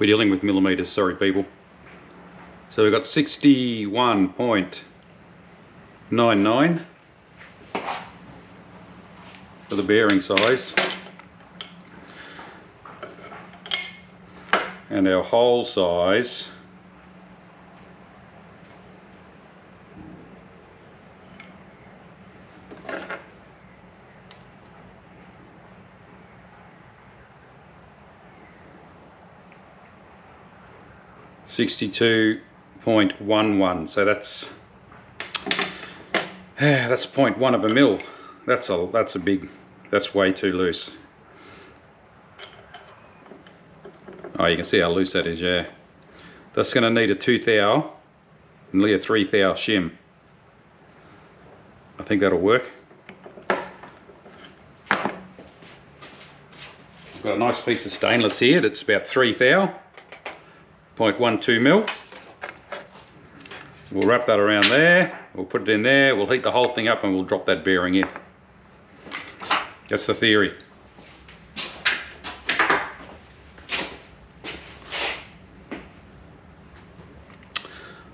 We're dealing with millimeters, sorry people. So we've got 61.99 for the bearing size. And our hole size .11, so that's 0.1 of a mil. That's way too loose. Oh, you can see how loose that is, yeah. That's going to need a 2 thou, nearly a 3 thou shim. I think that'll work. I've got a nice piece of stainless here that's about 3 thou, 0.12 mil. We'll wrap that around there, we'll put it in there, we'll heat the whole thing up and we'll drop that bearing in. That's the theory.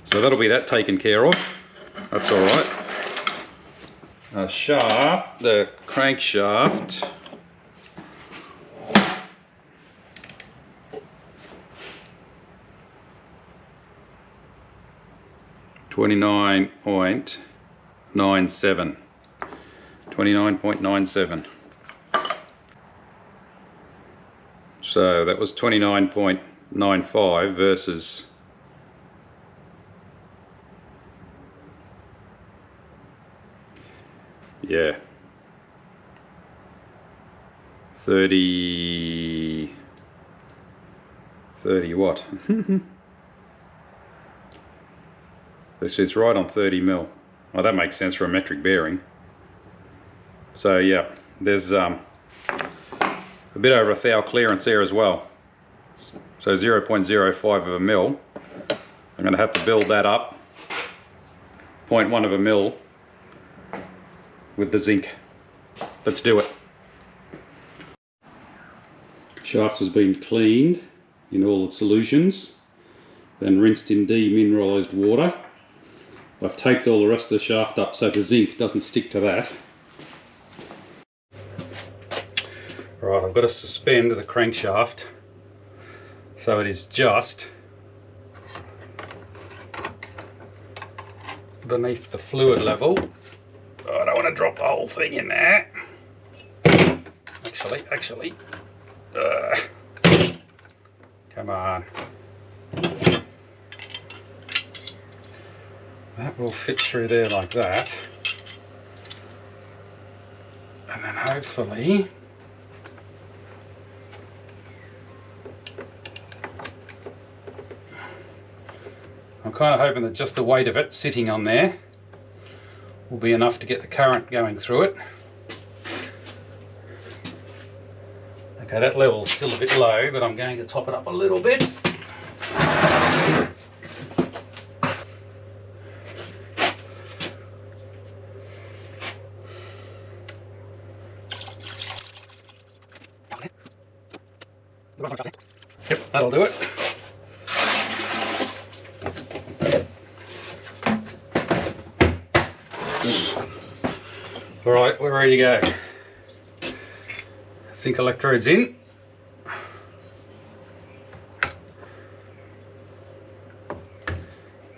So that'll be that taken care of. That's alright. Shaft, the crankshaft. $29.97. So that was 29.95 versus yeah, 30 what? This is right on 30 mil. Well, that makes sense for a metric bearing. So yeah, there's a bit over a thou clearance there as well. So 0.05 of a mil. I'm going to have to build that up. 0.1 of a mil with the zinc. Let's do it. Shaft has been cleaned in all its solutions, then rinsed in demineralised water. I've taped all the rest of the shaft up so the zinc doesn't stick to that. Right, I've got to suspend the crankshaft so it is just beneath the fluid level. Oh, I don't want to drop the whole thing in there. Actually, come on. That will fit through there like that. And then hopefully I'm kind of hoping that just the weight of it sitting on there will be enough to get the current going through it. Okay, that level's still a bit low, but I'm going to top it up a little bit. Yep, that'll do it. Alright, we're ready to go. Zinc electrodes in.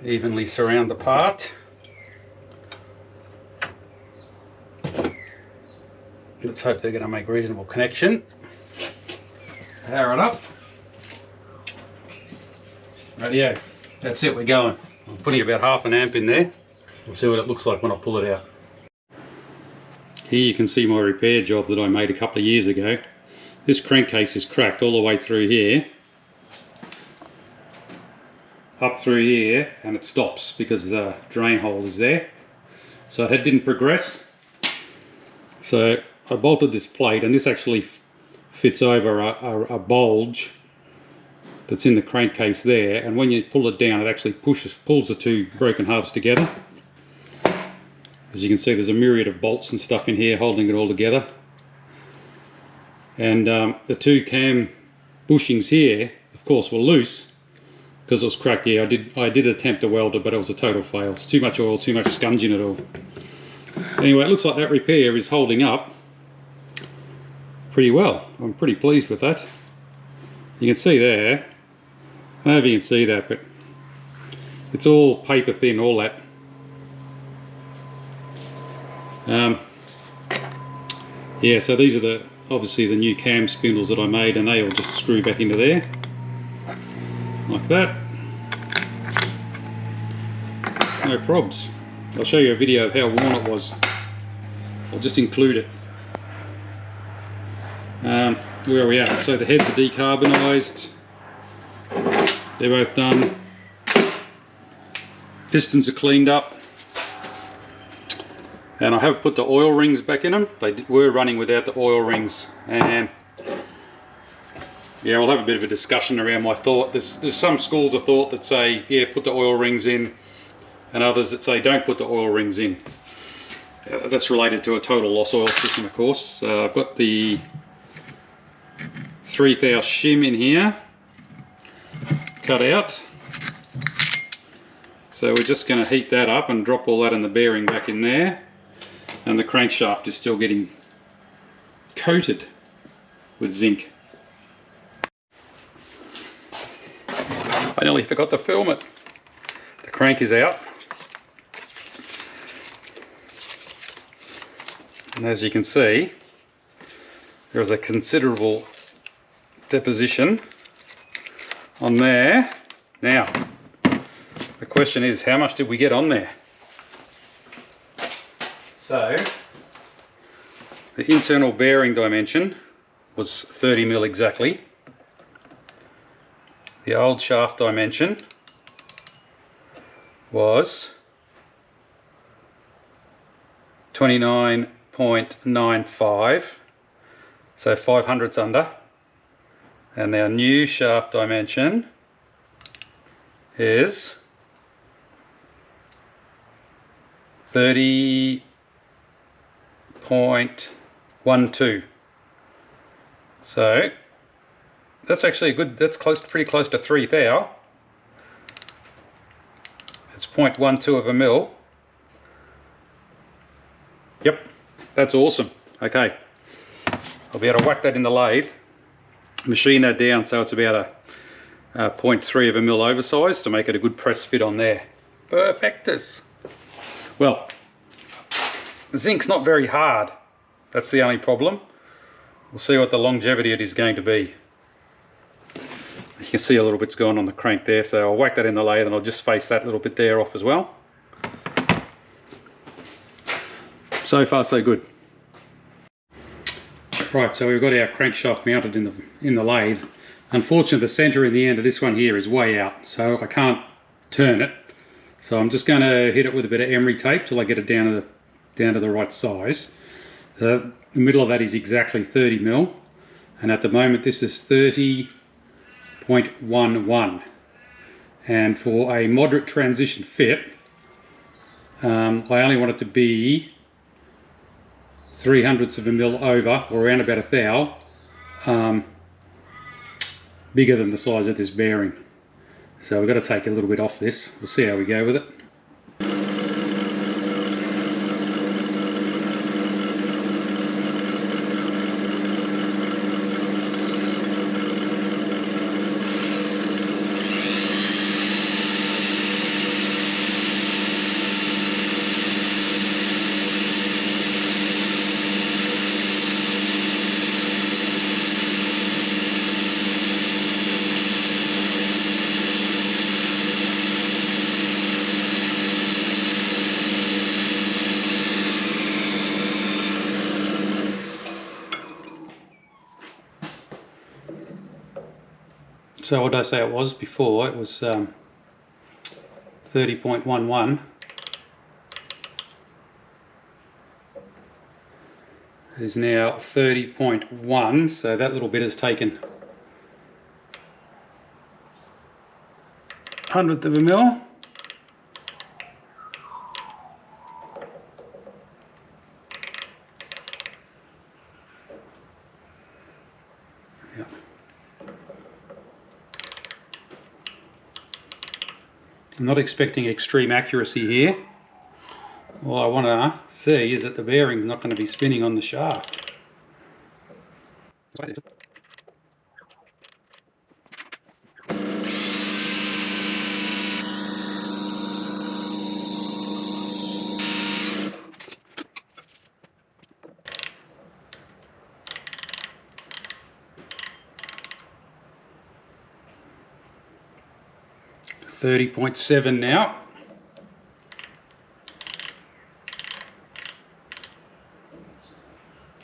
Evenly surround the part. Let's hope they're going to make reasonable connection. Power it up. Rightio, that's it, we're going. I'm putting about 0.5 amp in there. We'll see what it looks like when I pull it out. Here you can see my repair job that I made a couple of years ago. This crankcase is cracked all the way through here, up through here, and it stops because the drain hole is there. So it didn't progress. So I bolted this plate, and this actually fits over a bulge that's in the crankcase there, and when you pull it down it actually pulls the two broken halves together. As you can see, there's a myriad of bolts and stuff in here holding it all together. And the two cam bushings here have course were loose because it was cracked. Yeah, I did attempt to weld it, but it was a total fail. It's too much oil, too much scunge in it all. Anyway, it looks like that repair is holding up pretty well. I'm pretty pleased with that. You can see there, I don't know if you can see that, but it's all paper thin, all that. Yeah, so these are obviously the new cam spindles that I made, and they all just screw back into there like that. No probs. I'll show you a video of how worn it was. I'll just include it. Where are we at? So the heads are decarbonised. They're both done. Pistons are cleaned up. And I have put the oil rings back in them. They were running without the oil rings. And yeah, we'll have a bit of a discussion around my thought. There's some schools of thought that say, yeah, put the oil rings in, and others that say don't put the oil rings in. That's related to a total loss oil system, of course. I've got the 3000 shim in here, cut out. So we're just going to heat that up and drop all that in the bearing back in there. And the crankshaft is still getting coated with zinc. I nearly forgot to film it. The crank is out. And as you can see, there is a considerable deposition on there. Now, the question is, how much did we get on there? So, the internal bearing dimension was 30 mil exactly. The old shaft dimension was 29.95, so 5/100ths under. And our new shaft dimension is 30.12. So that's actually a good, that's pretty close to 3 thou. It's 0.12 of a mil. Yep, that's awesome. Okay, I'll be able to whack that in the lathe, machine that down so it's about a 0.3 of a mil oversized to make it a good press fit on there. Perfectus. Well, the zinc's not very hard. That's the only problem. We'll see what the longevity it is going to be. You can see a little bit's going on the crank there, so I'll whack that in the lathe and I'll just face that little bit there off as well. So far so good. Right, so we've got our crankshaft mounted in the lathe. Unfortunately, the centre in the end of this one here is way out, so I can't turn it. So I'm just going to hit it with a bit of emery tape till I get it down to the right size. The middle of that is exactly 30 mil, and at the moment this is 30.11. And for a moderate transition fit, I only want it to be 0.03 of a mil over, or around about 1 thou, bigger than the size of this bearing. So we've got to take a little bit off this. We'll see how we go with it. So what did I say it was before? It was 30.11. It is now 30.1, so that little bit has taken 1/100th of a mil. I'm not expecting extreme accuracy here. All I want to see is that the bearing's not going to be spinning on the shaft. $30.7 now.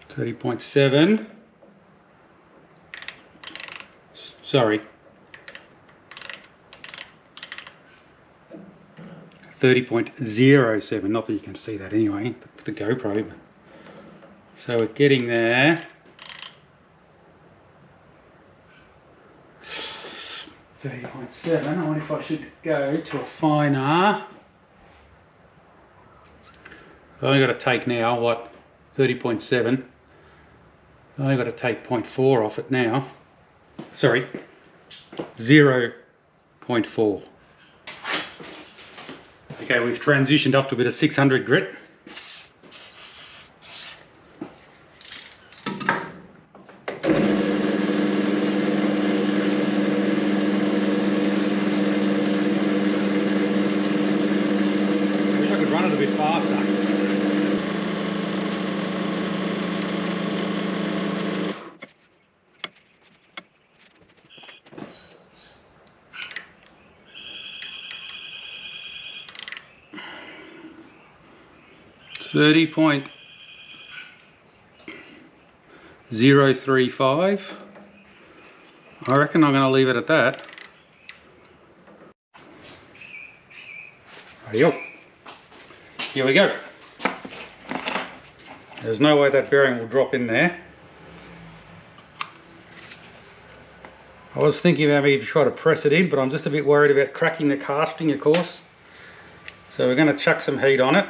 $30.7. Sorry. 30.07. Not that you can see that anyway, the GoPro. So we're getting there. 30.7. I wonder if I should go to a finer. I've only got to take now, what, 30.7. I've only got to take 0.4 off it now. Sorry, 0.4. Okay, we've transitioned up to a bit of 600 grit. Run it a bit faster. $30.035. I reckon I'm going to leave it at that. Rightio. Here we go. There's no way that bearing will drop in there. I was thinking about maybe try to press it in, but I'm just a bit worried about cracking the casting, of course. So we're going to chuck some heat on it.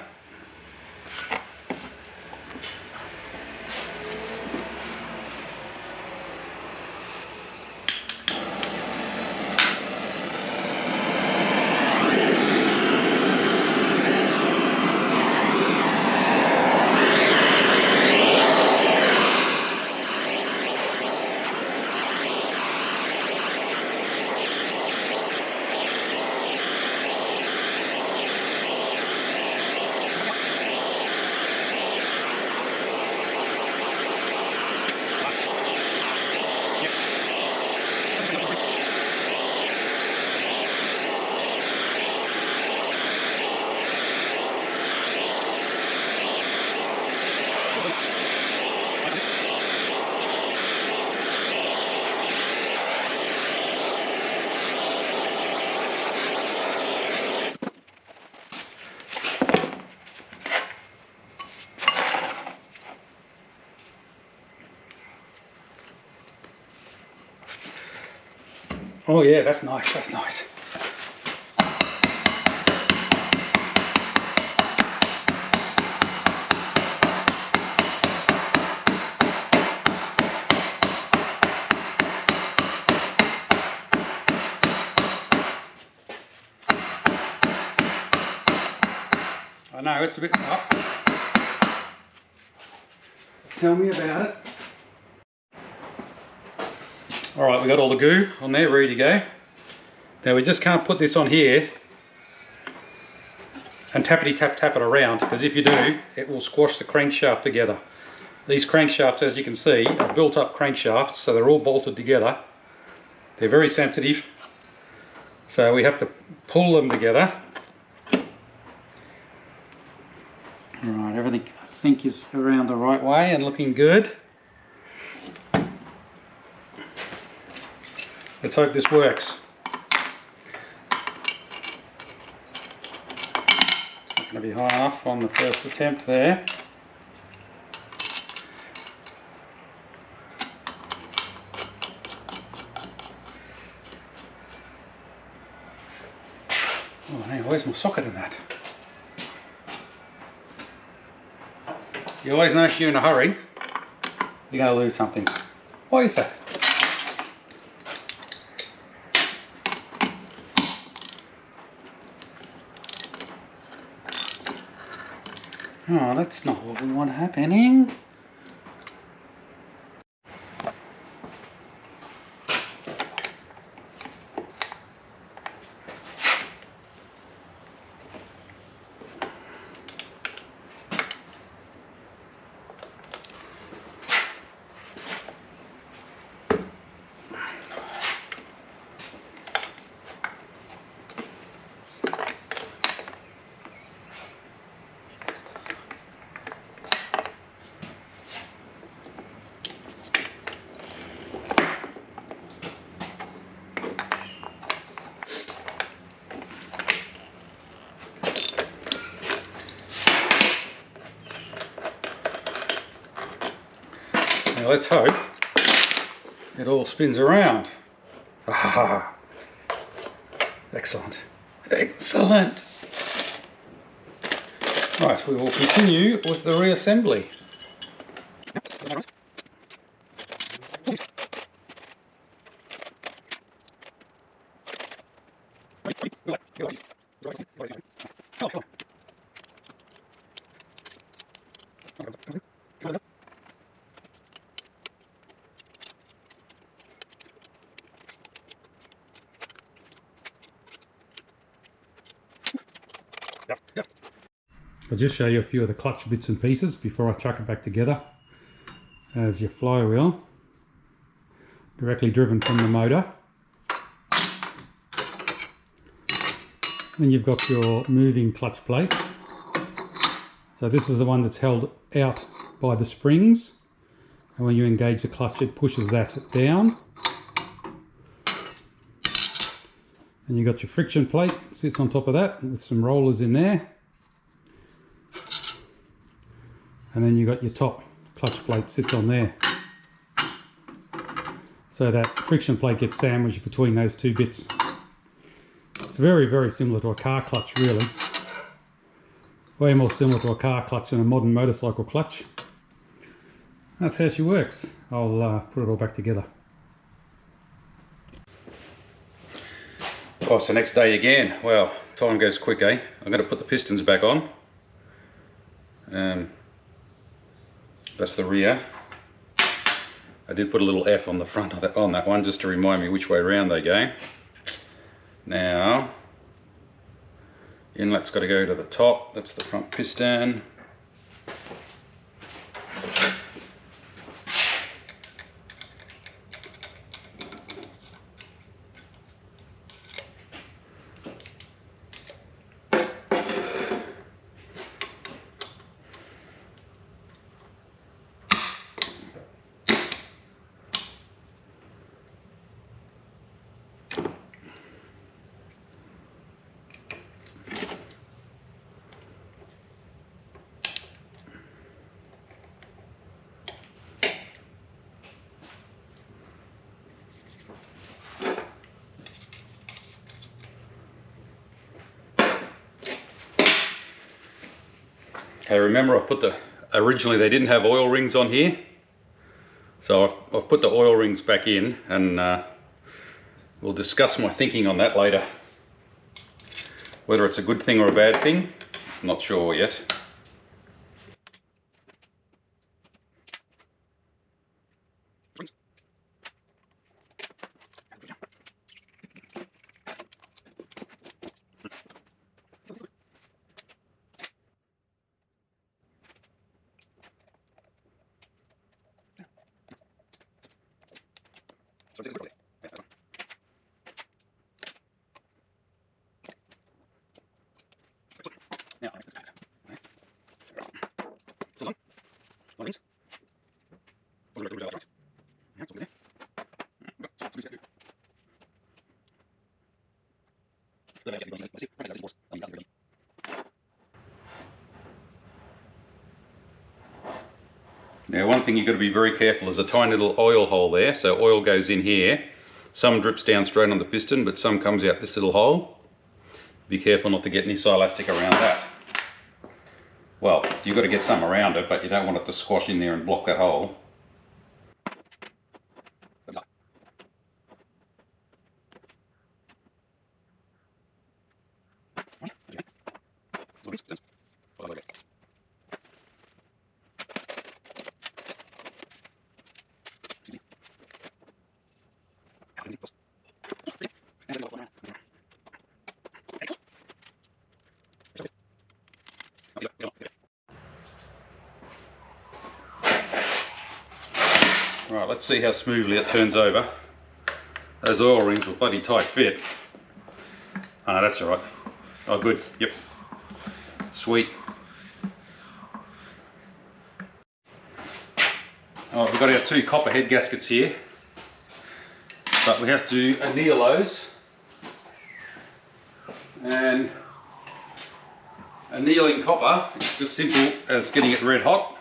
Oh yeah, that's nice, that's nice. I know, it's a bit tough. Tell me about it. Alright, we got all the goo on there ready to go. Now we just can't put this on here and tappity tap it around, because if you do, it will squash the crankshaft together. These crankshafts, as you can see, are built up crankshafts, so they're all bolted together. They're very sensitive, so we have to pull them together. Alright, everything I think is around the right way and looking good. Let's hope this works. It's not going to be high enough on the first attempt there. Oh, hey, where's my socket in that? You always know if you're in a hurry, you're going to lose something. Why is that? Oh, that's not what we want happening. Now let's hope it all spins around. Ah, excellent. Excellent. Right, we will continue with the reassembly. I'll just show you a few of the clutch bits and pieces before I chuck it back together. There's your flywheel, directly driven from the motor. Then you've got your moving clutch plate. So this is the one that's held out by the springs, and when you engage the clutch it pushes that down. And you've got your friction plate, sits on top of that with some rollers in there. And then you've got your top clutch plate sits on there. So that friction plate gets sandwiched between those two bits. It's very, very similar to a car clutch, really. Way more similar to a car clutch than a modern motorcycle clutch. That's how she works. I'll put it all back together. Oh, it's the next day again. Well, time goes quick, eh? I'm going to put the pistons back on. That's the rear. I did put a little F on the front of that, on that one, just to remind me which way around they go. Now, inlet's got to go to the top. That's the front piston. Okay, remember originally they didn't have oil rings on here. So I've put the oil rings back in, and we'll discuss my thinking on that later. Whether it's a good thing or a bad thing, I'm not sure yet. Now, one thing you've got to be very careful is a tiny little oil hole there. So oil goes in here. Some drips down straight on the piston, but some comes out this little hole. Be careful not to get any silastic around that. Well, you've got to get some around it, but you don't want it to squash in there and block that hole. Right, let's see how smoothly it turns over. Those oil rings were bloody tight fit. Oh no, that's alright. Oh good, yep. Sweet. Alright, we've got our 2 copper head gaskets here. But we have to anneal those. And annealing copper is just simple as getting it red hot.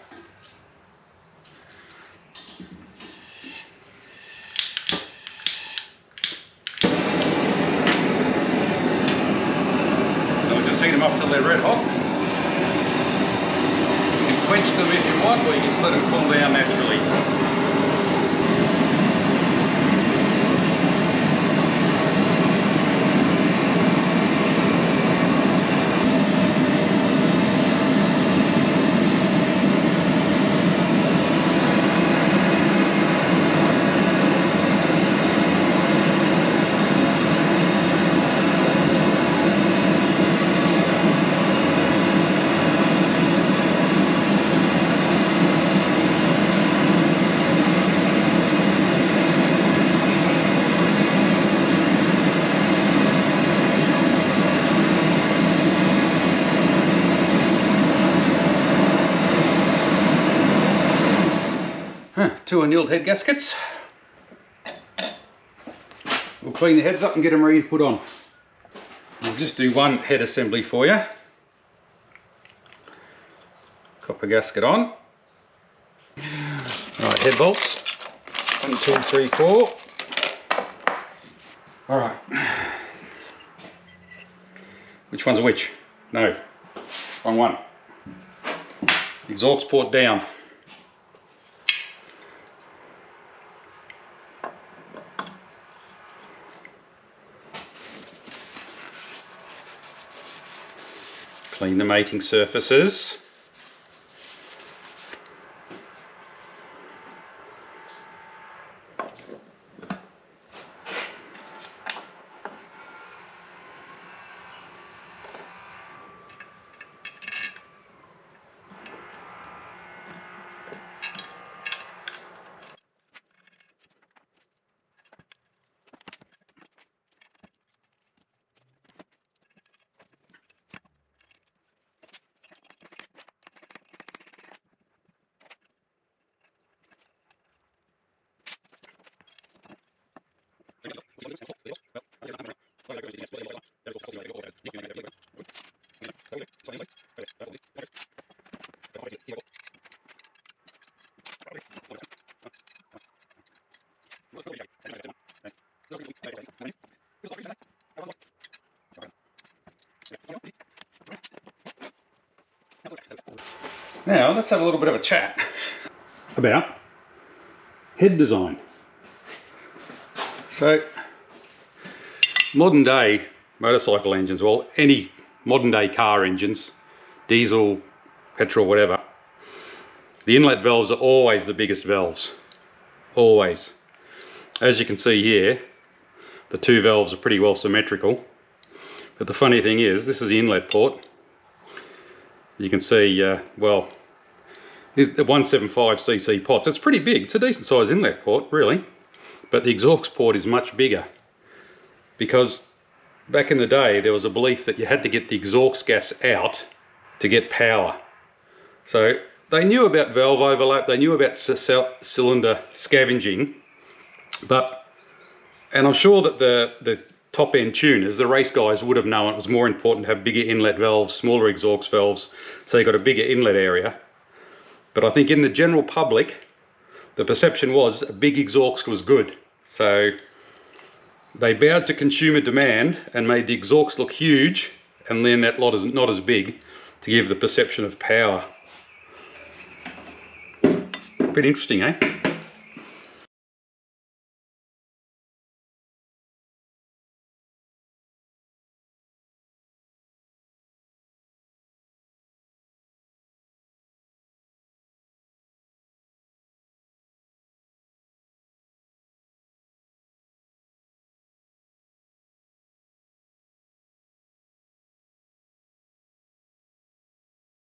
Heat them up till they're red hot. You can quench them if you want, or you can just let them cool down naturally. Two annealed head gaskets. We'll clean the heads up and get them ready to put on. We'll just do one head assembly for you. Copper gasket on. Right, head bolts. 1, 2, 3, 4. Alright. Which one's which? No. Wrong one. Exhaust port down. Clean the mating surfaces. Now let's have a little bit of a chat about head design. So modern day motorcycle engines, well, any modern day car engines, diesel, petrol, whatever, the inlet valves are always the biggest valves, always. As you can see here, the 2 valves are pretty well symmetrical, but the funny thing is, this is the inlet port. You can see, well, the 175cc pots. It's pretty big. It's a decent size inlet port, really. But the exhaust port is much bigger, because back in the day there was a belief that you had to get the exhaust gas out to get power. So they knew about valve overlap, they knew about cylinder scavenging, and I'm sure that the top end tuners, the race guys, would have known it was more important to have bigger inlet valves, smaller exhaust valves, so you got a bigger inlet area. But I think in the general public, the perception was a big exhaust was good. So they bowed to consumer demand and made the exhaust look huge, and then that lot is not as big, to give the perception of power. Bit interesting, eh?